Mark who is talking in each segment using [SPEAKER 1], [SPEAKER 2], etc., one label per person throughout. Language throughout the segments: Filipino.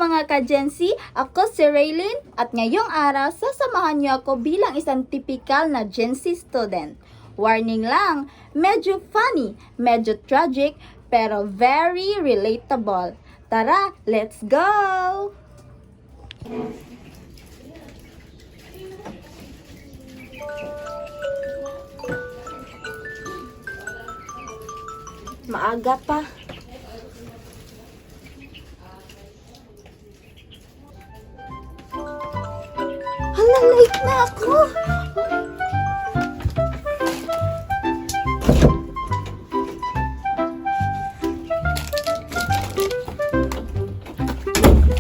[SPEAKER 1] mga ka-Gen-Z, ako si Raylene at ngayong araw sasamahan niyo ako bilang isang typical na Gen-Z student. Warning lang, medyo funny, medyo tragic, pero very relatable. Tara, let's go! Maaga pa. Hala, late na ako.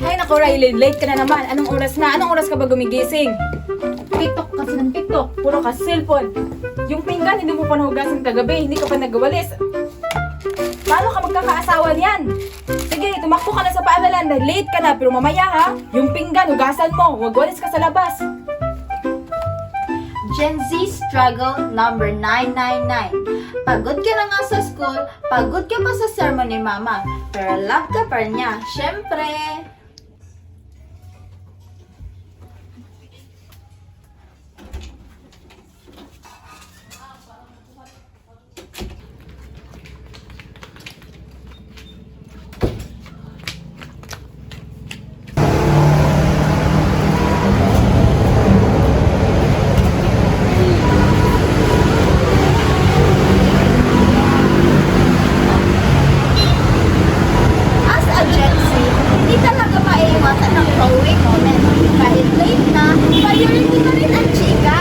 [SPEAKER 2] Ay nako Raylene, late ka na naman. Anong oras na? Anong oras ka ba gumigising? TikTok kasi ng TikTok. Puro ka cellphone. Yung pinggan, hindi mo pa nahugasan kagabi. Hindi ka pa nagawalis. Paano ka magkakaasawa niyan? Sige, tumakbo ka na sa paaralan dahil late ka na. Pero mamaya ha, yung pinggan, hugasan mo. Huwag walis ka sa labas.
[SPEAKER 1] Gen Z struggle number 999. Pagod ka na nga sa school, pagod ka pa sa sermon ni mama, pero love ka pa niya, syempre. As a Gen Z, hindi talaga maiiwasan ng throwaway moment. Kahit late na, priority pa rin ang chika.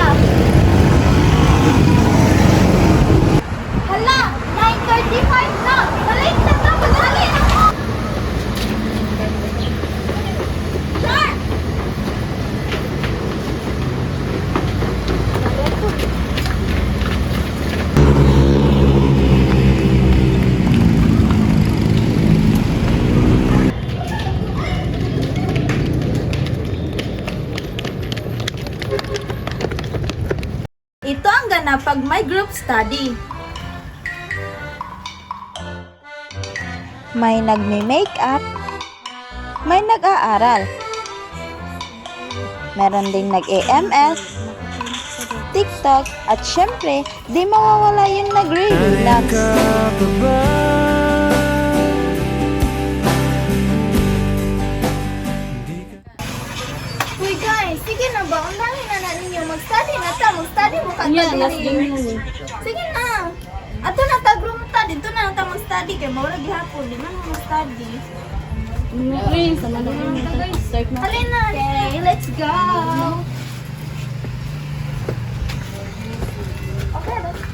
[SPEAKER 1] Hala, 9:35 na! Malate na ka! Madali na ako! Sure! Ito ang ganap pag may group study. May nagme-makeup, may nag-aaral. Meron ding nag-AMS, TikTok, at syempre, di mawawala yung nagre-relax. Uy guys, sige na ba? Unahin na ninyo. Mag-study na ta. Mag-study mo ka. Sige na. Ato na ta group ta. Dito na ta mag-study. Kaya mawala gihapon. Di man mo mag-study. Halina. Okay, let's go. Okay, let's go.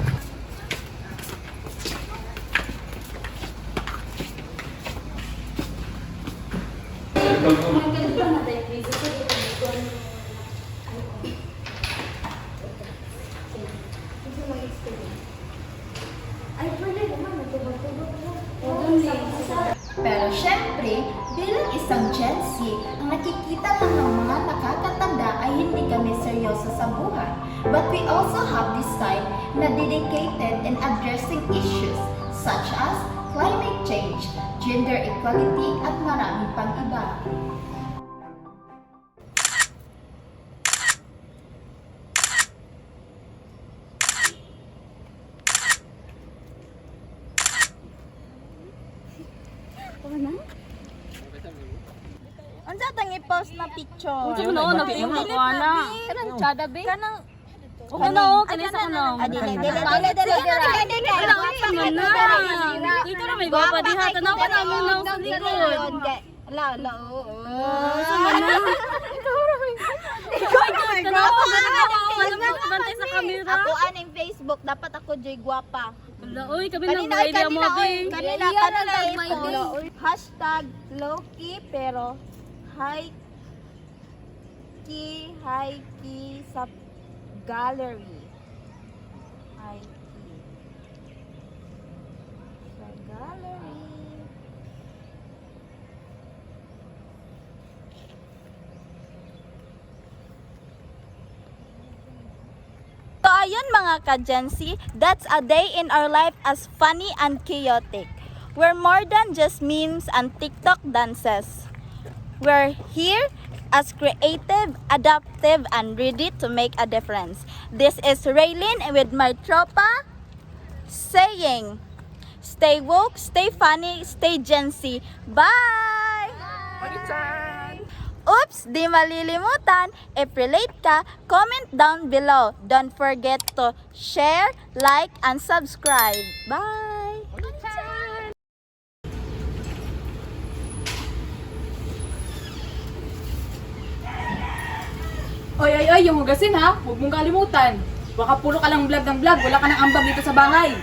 [SPEAKER 1] Pero syempre, bilang isang Gen Z, ang nakikita lang ng mga nakakatanda ay hindi kami seryoso sa buhay. But we also have this side na dedicated in addressing issues such as climate change, gender equality, at marami pang iba. Unsa tang i-post na picture?
[SPEAKER 3] Unsa man na nag-una ko ana?
[SPEAKER 1] Kanang chada be? Kanang
[SPEAKER 3] Okay na oh, kanisa ko na.
[SPEAKER 1] dili.
[SPEAKER 3] Dito na may baba diha tanaw ka na mo na sa likod.
[SPEAKER 1] La,
[SPEAKER 3] Unsa man na? Bantay sa kamera.
[SPEAKER 1] Ako aning Facebook, dapat ako joy gwapa.
[SPEAKER 3] Wala oy, kami nang mga idea mo din.
[SPEAKER 1] Kanina hashtag low-key pero high key sa gallery. High key sa gallery. So ayun mga ka-Gen Z, that's a day in our life as funny and chaotic. We're more than just memes and TikTok dances.
[SPEAKER 4] We're here as creative, adaptive, and ready to make a difference. This is Raylene with my tropa saying, stay woke, stay funny, stay Gen Z. Bye! Oops, di malilimutan, if relate ka, comment down below. Don't forget to share, like, and subscribe. Bye!
[SPEAKER 2] Oy, yung hugasin ha. Huwag mong kalimutan. Baka puro ka lang vlog ng vlog. Wala ka nang ambag dito sa bahay.